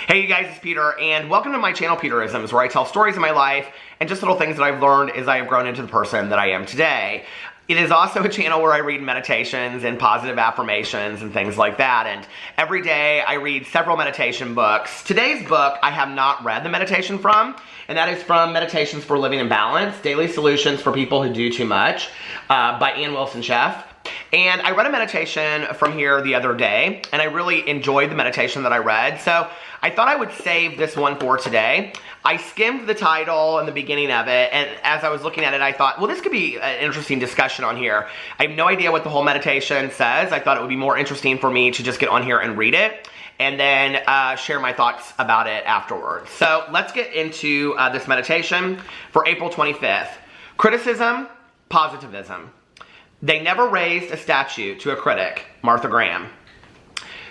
Hey you guys, it's Peter, and welcome to my channel Peterisms, where I tell stories of my life and just little things that I've learned as I have grown into the person that I am today. It is also a channel where I read meditations and positive affirmations and things like that, and every day I read several meditation books. Today's book I have not read the meditation from, and that is from Meditations for Living in Balance, Daily Solutions for People Who Do Too Much by Ann Wilson-Cheff. And I read a meditation from here the other day, and I really enjoyed the meditation that I read, so I thought I would save this one for today. I skimmed the title and the beginning of it, and as I was looking at it, I thought, well, this could be an interesting discussion on here. I have no idea what the whole meditation says. I thought it would be more interesting for me to just get on here and read it, and then share my thoughts about it afterwards. So let's get into this meditation for April 25th. Criticism, positivism. They never raised a statue to a critic, Martha Graham.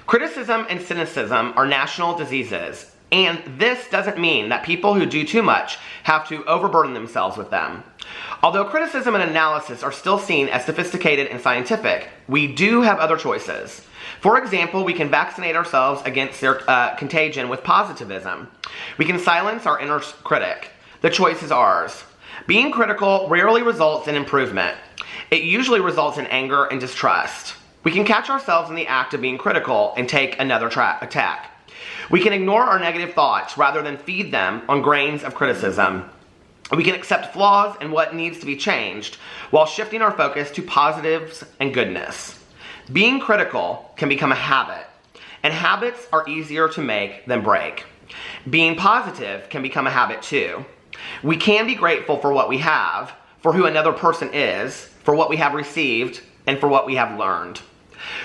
Criticism and cynicism are national diseases, and this doesn't mean that people who do too much have to overburden themselves with them. Although criticism and analysis are still seen as sophisticated and scientific, we do have other choices. For example, we can vaccinate ourselves against their contagion with positivism. We can silence our inner critic. The choice is ours. Being critical rarely results in improvement. It usually results in anger and distrust. We can catch ourselves in the act of being critical and take another attack. We can ignore our negative thoughts rather than feed them on grains of criticism. We can accept flaws and what needs to be changed while shifting our focus to positives and goodness. Being critical can become a habit, and habits are easier to make than break. Being positive can become a habit too. We can be grateful for what we have, for who another person is, for what we have received, and for what we have learned.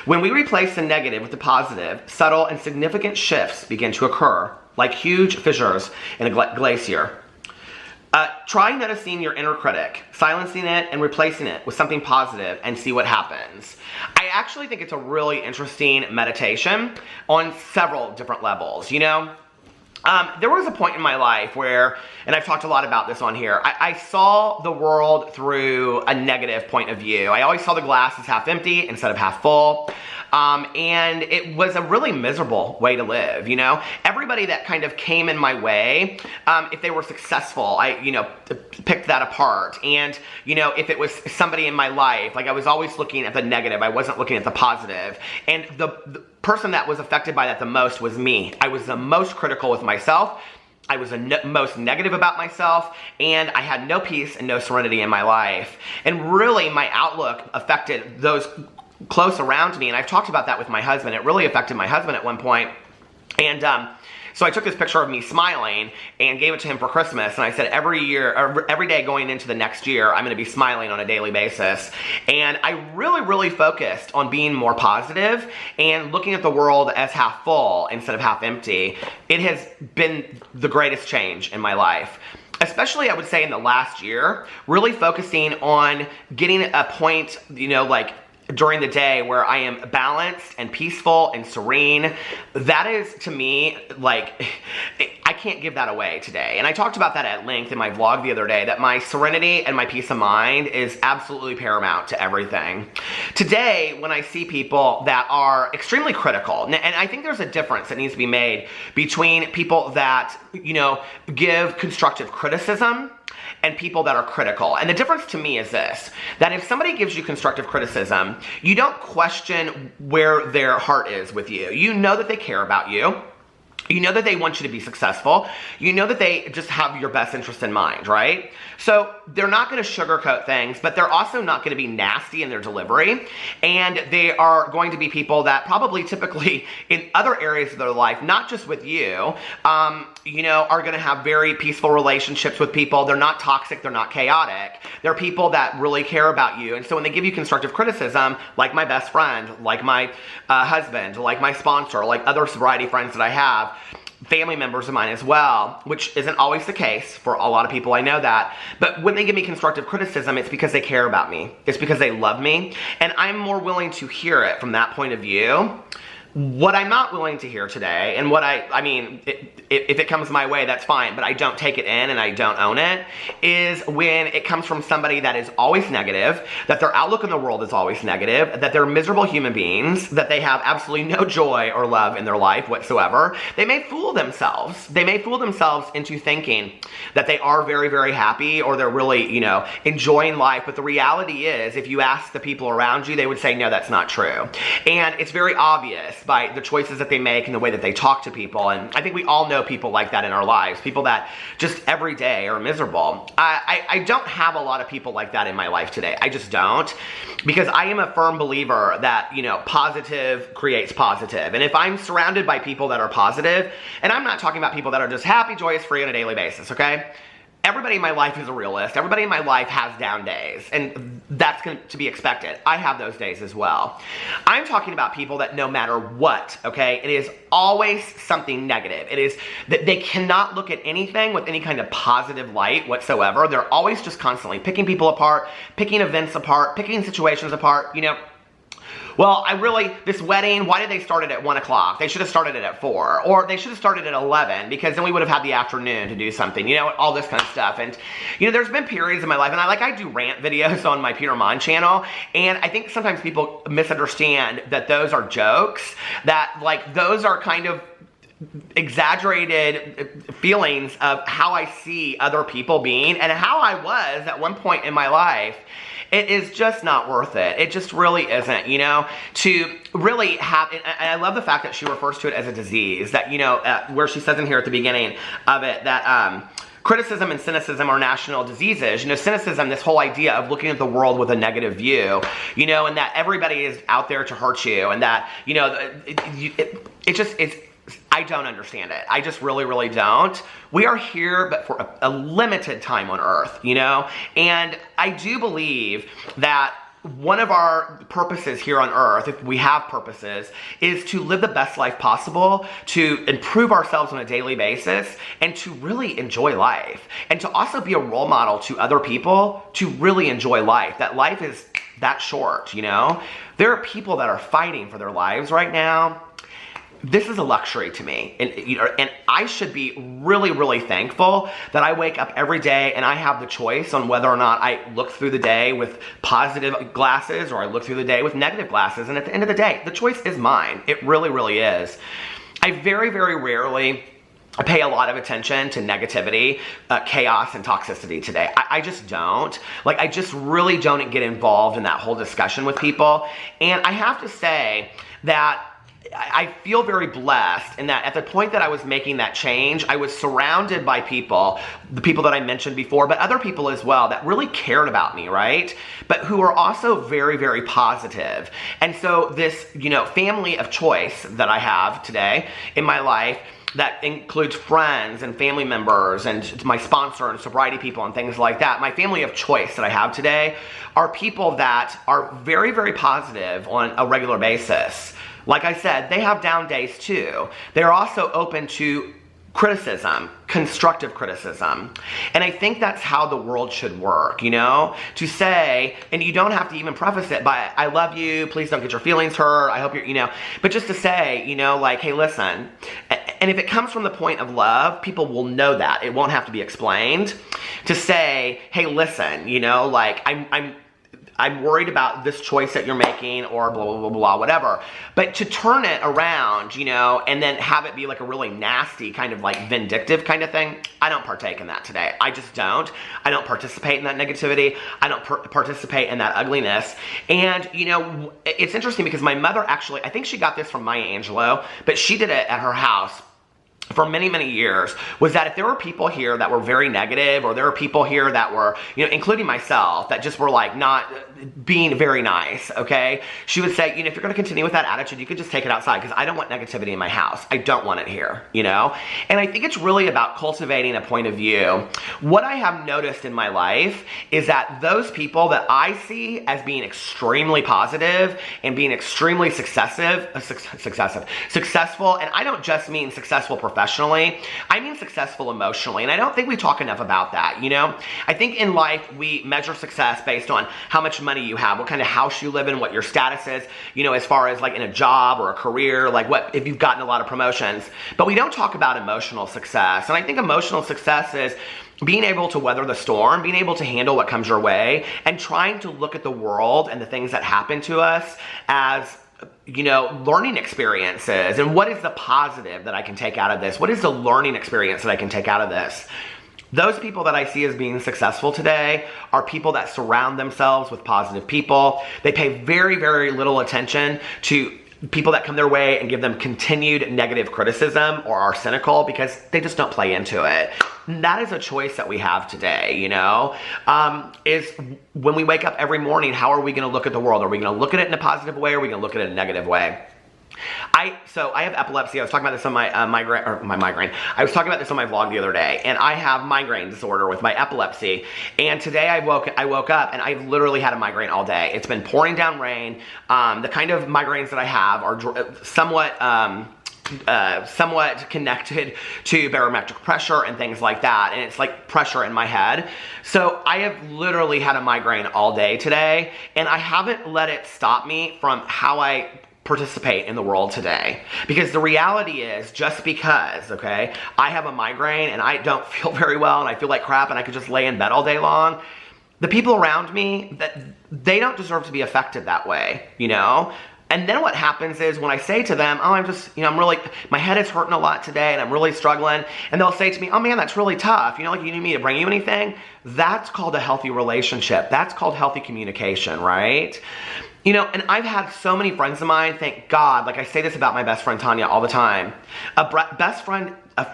When we replace the negative with the positive, subtle and significant shifts begin to occur, like huge fissures in a glacier. Try noticing your inner critic, silencing it and replacing it with something positive, and see what happens. I actually think it's a really interesting meditation on several different levels, you know? There was a point in my life where, and I've talked a lot about this on here, I saw the world through a negative point of view. I always saw the glass as half empty instead of half full. And it was a really miserable way to live, you know? Everybody that kind of came in my way, if they were successful, I picked that apart. And, if it was somebody in my life, like I was always looking at the negative, I wasn't looking at the positive. And the person that was affected by that the most was me. I was the most critical with myself. I was the most negative about myself, and I had no peace and no serenity in my life. And really, my outlook affected those close around me, and I've talked about that with my husband. It really affected my husband at one point. And so I took this picture of me smiling and gave it to him for Christmas, and I said every day going into the next year, I'm going to be smiling on a daily basis. And I really focused on being more positive and looking at the world as half full instead of half empty. It has been the greatest change in my life. Especially, I would say, in the last year, really focusing on getting a point, like during the day where I am balanced and peaceful and serene. That is, to me, like, I can't give that away today. And I talked about that at length in my vlog the other day, that my serenity and my peace of mind is absolutely paramount to everything. Today, when I see people that are extremely critical, and I think there's a difference that needs to be made between people that, give constructive criticism and people that are critical. And the difference to me is this, that if somebody gives you constructive criticism, you don't question where their heart is with you. You know that they care about you. You know that they want you to be successful. You know that they just have your best interest in mind, right? So they're not going to sugarcoat things, but they're also not going to be nasty in their delivery. And they are going to be people that probably typically in other areas of their life, not just with you, are going to have very peaceful relationships with people. They're not toxic. They're not chaotic. They're people that really care about you. And so when they give you constructive criticism, like my best friend, like my husband, like my sponsor, like other sobriety friends that I have, family members of mine as well, which isn't always the case for a lot of people, I know that. But when they give me constructive criticism, it's because they care about me. It's because they love me. And I'm more willing to hear it from that point of view. What I'm not willing to hear today, and if it comes my way, that's fine, but I don't take it in and I don't own it, is when it comes from somebody that is always negative, that their outlook on the world is always negative, that they're miserable human beings, that they have absolutely no joy or love in their life whatsoever. They may fool themselves. They may fool themselves into thinking that they are very, very happy, or they're really, you know, enjoying life. But the reality is, if you ask the people around you, they would say, no, that's not true. And it's very obvious by the choices that they make and the way that they talk to people. And I think we all know people like that in our lives, people that just every day are miserable. I don't have a lot of people like that in my life today. I just don't, because I am a firm believer that, you know, positive creates positive. And if I'm surrounded by people that are positive, and I'm not talking about people that are just happy, joyous, free on a daily basis, okay? Everybody in my life is a realist. Everybody in my life has down days, and that's going to be expected. I have those days as well. I'm talking about people that no matter what, okay, it is always something negative. It is that they cannot look at anything with any kind of positive light whatsoever. They're always just constantly picking people apart, picking events apart, picking situations apart, you know. Well, this wedding, why did they start it at 1 o'clock? They should have started it at 4. Or they should have started at 11, because then we would have had the afternoon to do something, you know, all this kind of stuff. And, you know, there's been periods in my life, and I do rant videos on my Peter Monn channel, and I think sometimes people misunderstand that those are jokes, that, like, those are kind of exaggerated feelings of how I see other people being, and how I was at one point in my life. It is just not worth it. It just really isn't, you know, to really have, and I love the fact that she refers to it as a disease, that, you know, where she says in here at the beginning of it that, criticism and cynicism are national diseases. You know, cynicism, this whole idea of looking at the world with a negative view, you know, and that everybody is out there to hurt you, and that, you know, I don't understand it. I just really, really don't. We are here, but for a limited time on earth, you know? And I do believe that one of our purposes here on earth, if we have purposes, is to live the best life possible, to improve ourselves on a daily basis, and to really enjoy life. And to also be a role model to other people to really enjoy life. That life is that short, you know? There are people that are fighting for their lives right now. This is a luxury to me, and I should be really, really thankful that I wake up every day and I have the choice on whether or not I look through the day with positive glasses or I look through the day with negative glasses. And at the end of the day, the choice is mine. It really, really is. I very, very rarely pay a lot of attention to negativity, chaos, and toxicity today. I just don't. Like, I just really don't get involved in that whole discussion with people. And I have to say that I feel very blessed in that at the point that I was making that change, I was surrounded by people, the people that I mentioned before, but other people as well that really cared about me, right? But who are also very, very positive. And so this, you know, family of choice that I have today in my life, that includes friends and family members and my sponsor and sobriety people and things like that. My family of choice that I have today are people that are very, very positive on a regular basis. Like I said, they have down days too. They're also open to criticism, constructive criticism. And I think that's how the world should work, you know? To say, and you don't have to even preface it by, I love you, please don't get your feelings hurt, I hope you're, you know, but just to say, you know, like, hey, listen. And if it comes from the point of love, people will know that. It won't have to be explained. To say, hey, listen, you know, like, I'm worried about this choice that you're making, or blah, blah, blah, blah, whatever. But to turn it around, you know, and then have it be like a really nasty kind of like vindictive kind of thing, I don't partake in that today. I just don't. I don't participate in that negativity. I don't participate in that ugliness. And, you know, it's interesting because my mother actually, I think she got this from Maya Angelou, but she did it at her house for many, many years, was that if there were people here that were very negative, or there were people here that were, you know, including myself, that just were like not being very nice, okay? She would say, you know, if you're going to continue with that attitude, you could just take it outside, because I don't want negativity in my house. I don't want it here, you know? And I think it's really about cultivating a point of view. What I have noticed in my life is that those people that I see as being extremely positive and being extremely successful, and I don't just mean successful professionally, professionally. I mean successful emotionally, and I don't think we talk enough about that, you know? I think in life, we measure success based on how much money you have, what kind of house you live in, what your status is, you know, as far as like in a job or a career, like what if you've gotten a lot of promotions. But we don't talk about emotional success, and I think emotional success is being able to weather the storm, being able to handle what comes your way, and trying to look at the world and the things that happen to us as, you know, learning experiences. And what is the positive that I can take out of this? What is the learning experience that I can take out of this? Those people that I see as being successful today are people that surround themselves with positive people. They pay very, very little attention to people that come their way and give them continued negative criticism or are cynical, because they just don't play into it. And that is a choice that we have today, you know, is when we wake up every morning, how are we going to look at the world? Are we going to look at it in a positive way, or are we going to look at it in a negative way? So I have epilepsy. I was talking about this on my migraine. I was talking about this on my vlog the other day, and I have migraine disorder with my epilepsy. And today I woke up and I've literally had a migraine all day. It's been pouring down rain. The kind of migraines that I have are somewhat connected to barometric pressure and things like that, and it's like pressure in my head. So I have literally had a migraine all day today, and I haven't let it stop me from how I participate in the world today. Because the reality is, just because, okay, I have a migraine and I don't feel very well and I feel like crap and I could just lay in bed all day long, the people around me, that they don't deserve to be affected that way, you know? And then what happens is when I say to them, oh, I'm just, you know, I'm really, my head is hurting a lot today and I'm really struggling. And they'll say to me, oh man, that's really tough. You know, like, you need me to bring you anything? That's called a healthy relationship. That's called healthy communication, right? You know, and I've had so many friends of mine, thank God, like I say this about my best friend Tanya all the time. A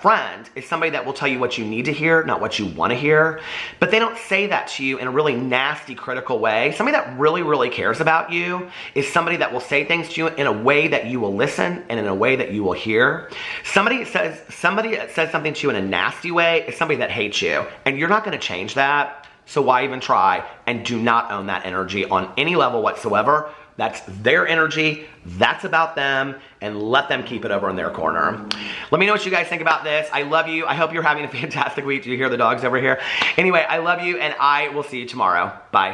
friend is somebody that will tell you what you need to hear, not what you want to hear. But they don't say that to you in a really nasty, critical way. Somebody that really, really cares about you is somebody that will say things to you in a way that you will listen and in a way that you will hear. Somebody that says something to you in a nasty way is somebody that hates you. And you're not going to change that. So why even try? And do not own that energy on any level whatsoever. That's their energy. That's about them. And let them keep it over in their corner. Let me know what you guys think about this. I love you. I hope you're having a fantastic week. Do you hear the dogs over here? Anyway, I love you, and I will see you tomorrow. Bye.